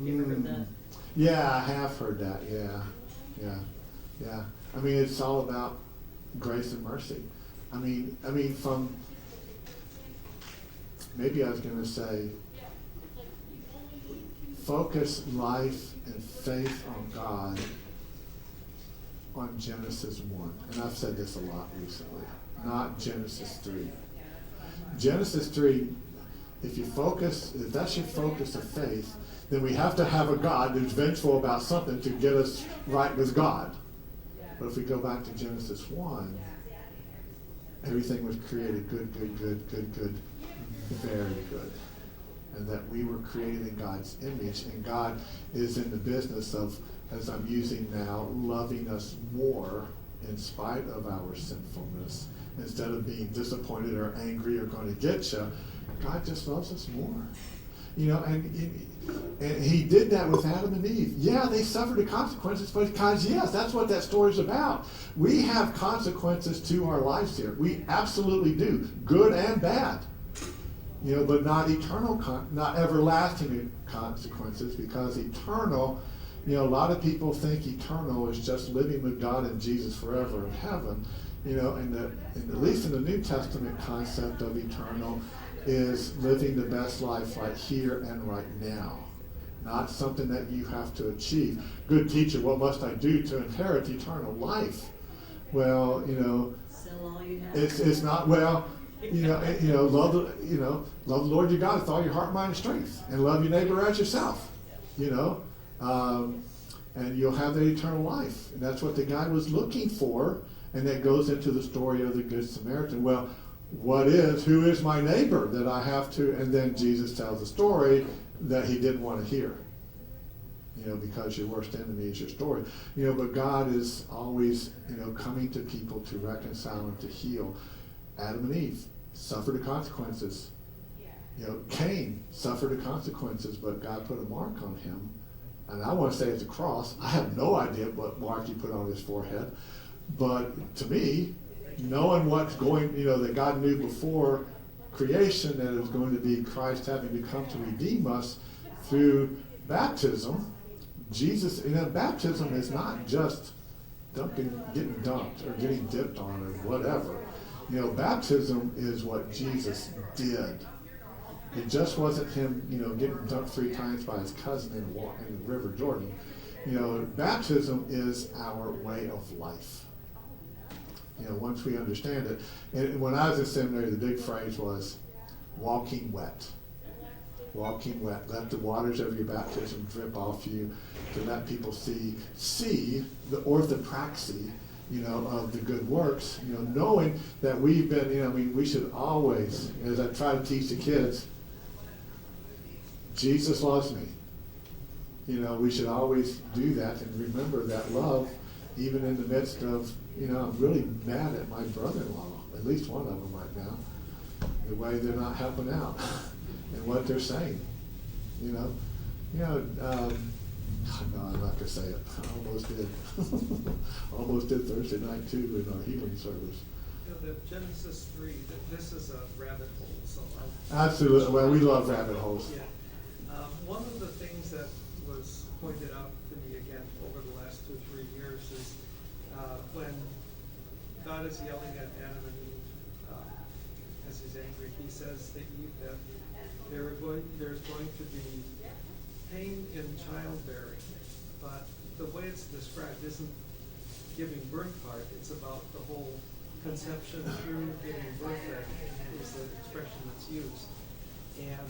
You ever heard that? Yeah, I have heard that. Yeah. I mean, it's all about grace and mercy. I mean, from maybe I was going to say, focus life and faith on God on Genesis 1. And I've said this a lot recently, not Genesis 3. Genesis 3, if that's your focus of faith, then we have to have a God who's vengeful about something to get us right with God. But if we go back to Genesis 1, everything was created good, very good. and that we were created in God's image, and God is in the business of, as I'm using now, loving us more in spite of our sinfulness. Instead of being disappointed or angry or going to get you, God just loves us more. You know, and he did that with Adam and Eve. Yeah, they suffered the consequences, but because, yes, that's what that story's about. We have consequences to our lives here. We absolutely do, good and bad. You know, but not eternal, not everlasting consequences, because eternal, you know, a lot of people think eternal is just living with God and Jesus forever in heaven. You know, and at least in the New Testament concept of eternal is living the best life right here and right now. Not something that you have to achieve. Good teacher, what must I do to inherit eternal life? Well, you know, Sell all you have. it's not, well, love the Lord your God with all your heart, mind, and strength, and love your neighbor as yourself. You know, and you'll have that eternal life, and that's what the guy was looking for, and that goes into the story of the Good Samaritan. Well, who is my neighbor that I have to? And then Jesus tells the story that he didn't want to hear. You know, because your worst enemy is your story. You know, but God is always, you know, coming to people to reconcile and to heal. Adam and Eve suffered the consequences. You know, Cain suffered the consequences, but God put a mark on him. And I want to say it's a cross. I have no idea what mark he put on his forehead. But to me, knowing what's going, you know, that God knew before creation that it was going to be Christ having to come to redeem us through baptism. Jesus, you know, baptism is not just getting dumped or getting dipped on or whatever. You know, baptism is what Jesus did. It just wasn't him, you know, getting dumped 3 times by his cousin in the River Jordan. You know, baptism is our way of life. You know, once we understand it. And when I was in seminary, the big phrase was walking wet. Walking wet. Let the waters of your baptism drip off you to let people see the orthopraxy, you know, of the good works, you know, knowing that we've been, you know, I mean, we should always, as I try to teach the kids, Jesus loves me. You know, we should always do that and remember that love, even in the midst of, you know, I'm really mad at my brother-in-law, at least one of them right now, the way they're not helping out and what they're saying, you know. No, I'm not going to say it. I almost did. Almost did Thursday night, too, in our healing service. You know, the Genesis 3, this is a rabbit hole, so Absolutely. Well, we love rabbit holes. Yeah. One of the things that was pointed out to me again over the last 2 or 3 years is when God is yelling at Adam and Eve as he's angry, he says to Eve that there's going to be pain in childbearing, but the way it's described isn't giving birth part, it's about the whole conception through giving birth that is the expression that's used. And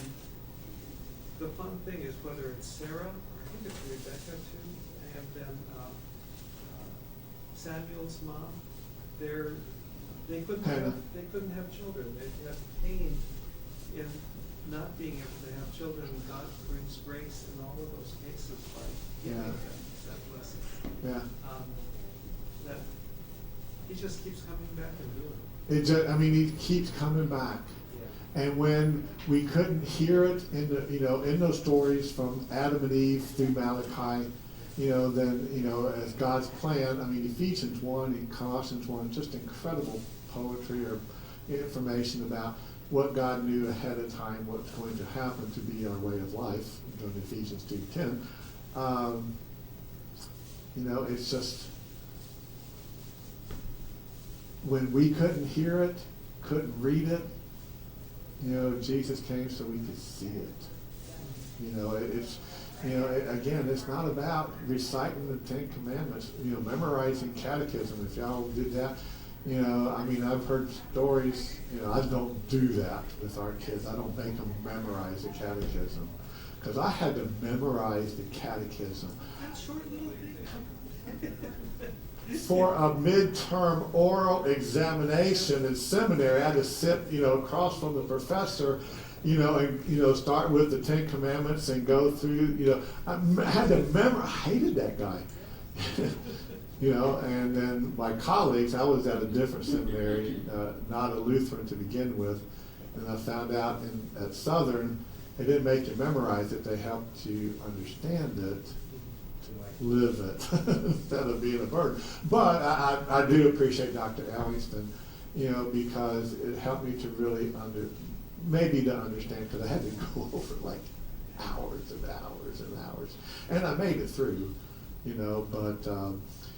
the fun thing is whether it's Sarah, or I think it's Rebecca too, and then Samuel's mom, they couldn't have children. They had pain in not being able to have children. God brings grace in all of those cases by giving them that blessing. Yeah. That he just keeps coming back and doing it. He keeps coming back. And when we couldn't hear it in those stories from Adam and Eve through Malachi, then as God's plan, Ephesians 1 and Colossians 1, just incredible poetry or information about what God knew ahead of time, what's going to happen to be our way of life, in Ephesians 2:10. It's just, when we couldn't hear it, couldn't read it, Jesus came so we could see it. Again, it's not about reciting the 10 Commandments, memorizing catechism. If y'all did that, I've heard stories, I don't do that with our kids. I don't make them memorize the catechism. Because I had to memorize the catechism. That short little thing. for a midterm oral examination in seminary. I had to sit, across from the professor, and, start with the Ten Commandments and go through, I had to remember, I hated that guy. And then my colleagues, I was at a different seminary, not a Lutheran to begin with, and I found out at Southern, they didn't make you memorize it, they helped you understand it, to live it, instead of being a burden. But I do appreciate Dr. Ellingston, because it helped me to really understand, because I had to go over like hours and hours and hours, and I made it through,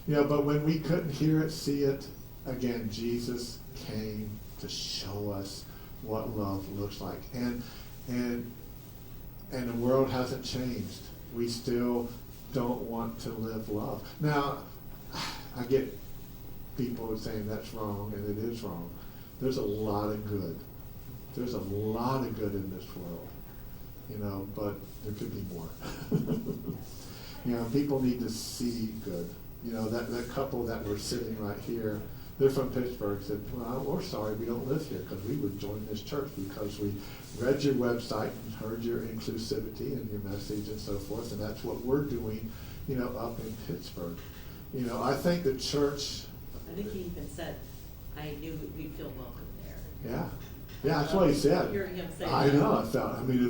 but when we couldn't hear it, see it, again, Jesus came to show us what love looks like, and the world hasn't changed. We still don't want to live love. Now, I get people saying that's wrong, and it is wrong. There's a lot of good. There's a lot of good in this world, but there could be more. People need to see good. That couple that were sitting right here, they're from Pittsburgh, said, well, we're sorry we don't live here, because we would join this church because we read your website and heard your inclusivity and your message and so forth, and that's what we're doing, up in Pittsburgh. I think the church... I think he even said, I knew we'd feel welcome there. Yeah. Yeah, that's what he said. Hearing him say I that. know, it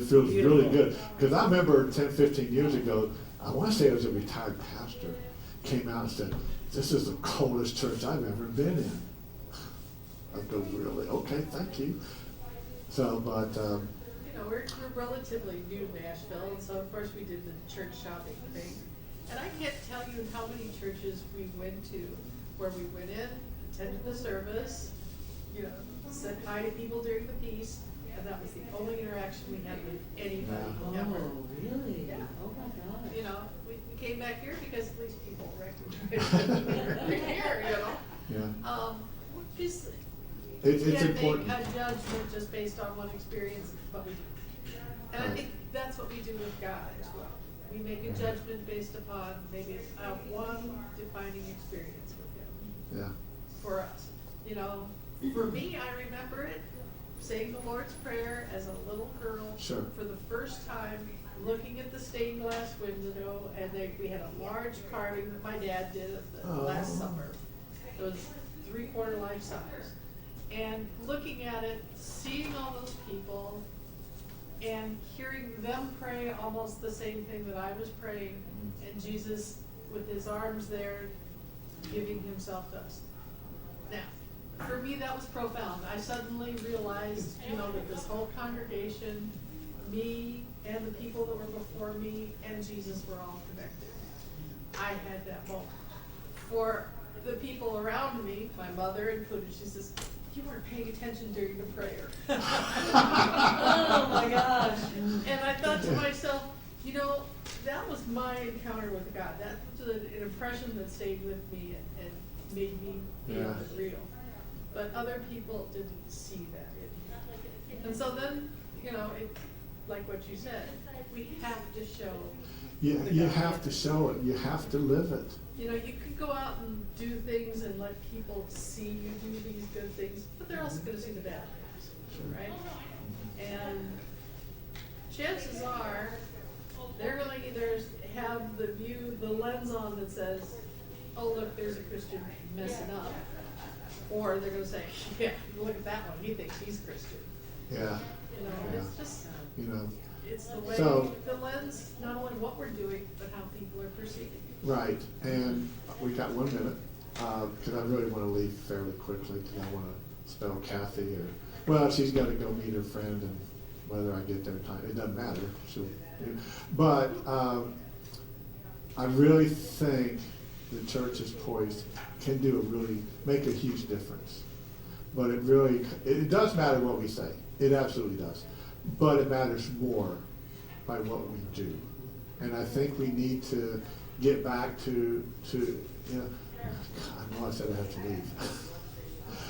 feels Beautiful. really good. Because I remember 10, 15 years ago, I want to say it was a retired pastor, came out and said, this is the coldest church I've ever been in. I go, really? Okay, thank you. So, but... we're relatively new to Nashville, and so of course we did the church shopping thing. And I can't tell you how many churches we went to where we went in, attended the service, said hi to people during the piece, and that was the only interaction we had with anybody ever. Oh, really? Yeah. Oh, my God. We came back here because at least people recognized we were here, Yeah. Just It's can't important. make a judgment just based on one experience, but we do. And I Right. think that's what we do with God as well. We make a judgment based upon maybe one defining experience with Him Yeah. for us. For me, I remember it, saying the Lord's Prayer as a little girl. Sure. For the first time, looking at the stained glass window, and we had a large carving that my dad did last summer. It was 3/4 life size. And looking at it, seeing all those people, and hearing them pray almost the same thing that I was praying, and Jesus with His arms there, giving Himself to us. Now, for me, that was profound. I suddenly realized, that this whole congregation, me and the people that were before me and Jesus were all connected. I had that moment. For the people around me, my mother included, she says, you weren't paying attention during the prayer. Oh, my gosh. And I thought to myself, that was my encounter with God. That was an impression that stayed with me and made me feel it real. But other people didn't see that in me. And so then, like what you said, we have to show. You have to show it. You have to live it. You could go out and do things and let people see you do these good things, but they're also going to see the bad things, right? And chances are, they're going to either have the lens on that says, oh, look, there's a Christian messing up. Or they're going to say, yeah, look at that one, he thinks he's Christian. Yeah. It's just, it's the way, So- the lens, not only what we're doing, but how people are perceiving it. Right, and we got 1 minute, because I really want to leave fairly quickly, because I want to spell Kathy, she's got to go meet her friend, and whether I get there in time, it doesn't matter. But I really think the church is poised, can make a huge difference. But it does matter what we say, it absolutely does. But it matters more by what we do. And I think we need to get back to I know I said I have to leave.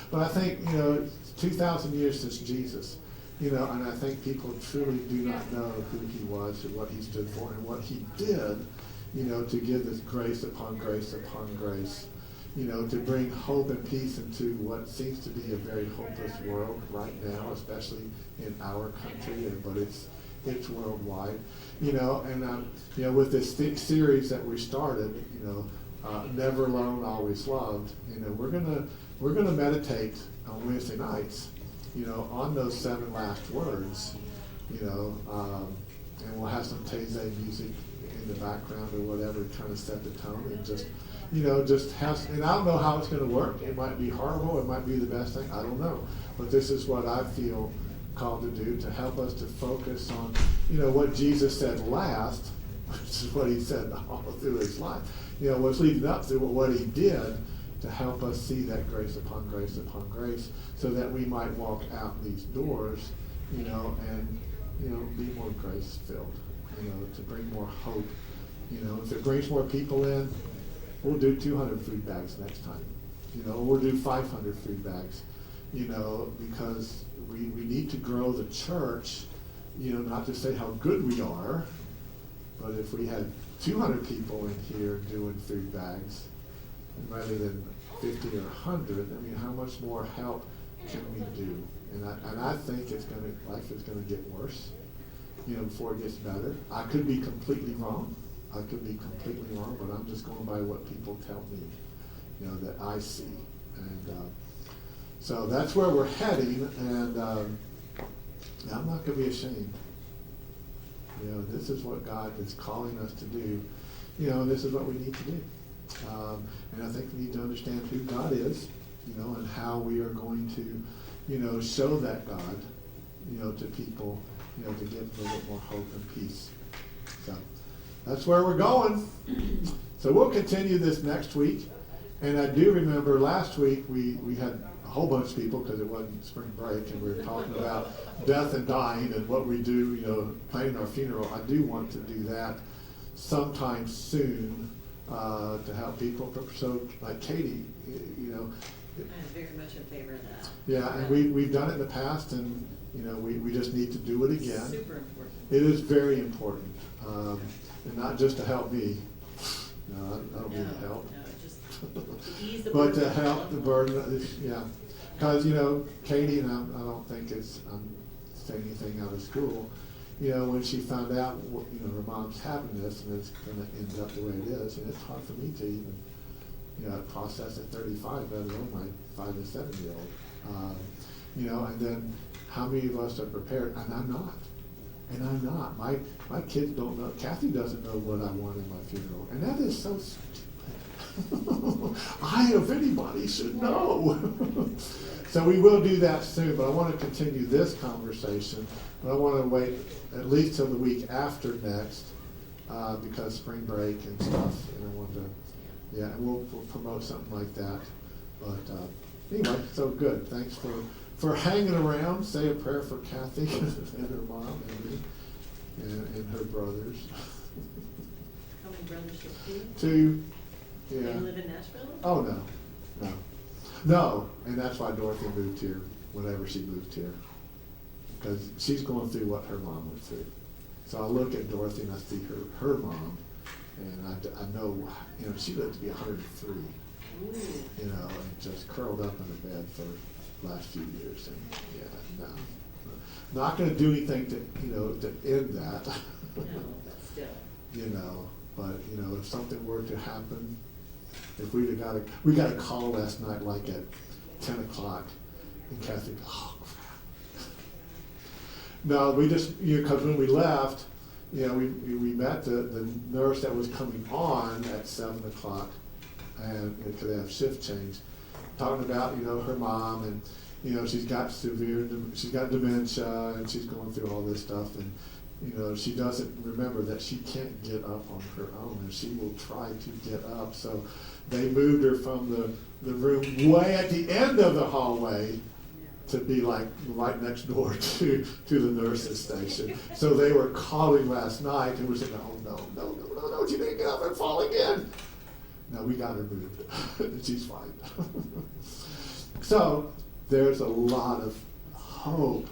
But I think, 2,000 years since Jesus, and I think people truly do not know who He was and what He stood for and what He did, to give this grace upon grace upon grace. to bring hope and peace into what seems to be a very hopeless world right now, especially in our country, but it's worldwide. And with this series that we started, Never Alone, Always Loved, we're gonna meditate on Wednesday nights, on those 7 last words, and we'll have some Taizé music in the background or whatever, trying to set the tone and just have, and I don't know how it's going to work. It might be horrible. It might be the best thing. I don't know. But this is what I feel called to do, to help us to focus on, what Jesus said last, which is what he said all through his life. What's leading up to what he did, to help us see that grace upon grace upon grace, so that we might walk out these doors, and, be more grace-filled, to bring more hope. If it brings more people in, we'll do 200 food bags next time. We'll do 500 food bags, because we need to grow the church, not to say how good we are, but if we had 200 people in here doing food bags, rather than 50 or 100, how much more help can we do? And I think life is gonna get worse, before it gets better. I could be completely wrong. But I'm just going by what people tell me, that I see. And so that's where we're heading, and I'm not gonna be ashamed. This is what God is calling us to do. This is what we need to do. And I think we need to understand who God is, and how we are going to, show that God, to people, to give them a little more hope and peace. So that's where we're going. So we'll continue this next week. And I do remember last week we had a whole bunch of people, because it wasn't spring break, and we were talking about death and dying and what we do, planning our funeral. I do want to do that sometime soon, to help people. So like Katie, I'm very much in favor of that. Yeah, and we've done it in the past, and we just need to do it again. Super important. It is very important, and not just to help me. No, I don't need help. No, just to ease the But burden. to help the burden, yeah. Because, Katie, and I don't think I'm saying anything out of school, when she found out, her mom's having this, and it's going to end up the way it is, and it's hard for me to even, process at 35, let alone my 5 and 7-year-old. And then how many of us are prepared? And I'm not. My kids don't know. Kathy doesn't know what I want in my funeral. And that is so stupid. I, if anybody, should know. So we will do that soon, but I want to continue this conversation. But I want to wait at least till the week after next, because spring break and stuff. And I want to, and we'll promote something like that. But anyway, so good. Thanks for hanging around. Say a prayer for Kathy and her mom and me and her brothers. How many brothers should be? 2, They live in Nashville? Oh, no. And that's why Dorothy moved here whenever she moved here. Because she's going through what her mom went through. So I look at Dorothy and I see her mom, and I know, she lived to be 103. Ooh. And just curled up in the bed for the last few years. And no. Not going to do anything to end that. No, but still. But if something were to happen, if we got a call last night like at 10 o'clock, and Kathy, oh crap. No, we just, because when we left, we met the nurse that was coming on at 7 o'clock, and because they have shift change, talking about her mom, and she's got dementia, and she's going through all this stuff, and she doesn't remember that she can't get up on her own, and she will try to get up. So they moved her from the room way at the end of the hallway to be like right next door to the nurse's station. So they were calling last night, and we're saying, no, she didn't get up and fall again. No, we got her moved. She's fine. So there's a lot of hope,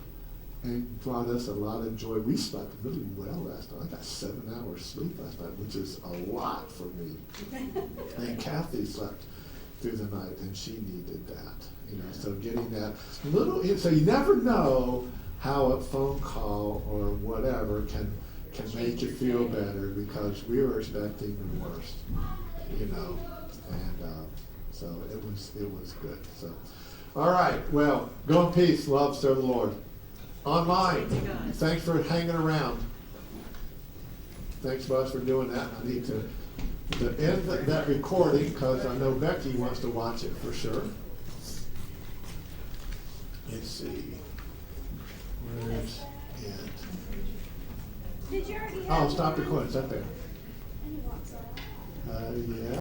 and brought us a lot of joy. We slept really well last night. I got 7 hours sleep last night, which is a lot for me. And Kathy slept through the night, and she needed that. So getting that little, so you never know how a phone call or whatever can make you feel better, because we were expecting the worst, and so it was good. So, all right, well, go in peace, love, serve the Lord. Online, Thank you, God. thanks for hanging around. Thanks, Buzz, for doing that. I need to end that recording, because I know Becky wants to watch it for sure. Let's see. Where's it? Did you already have? Oh, stop recording. It's up there. And he walks off. Yeah.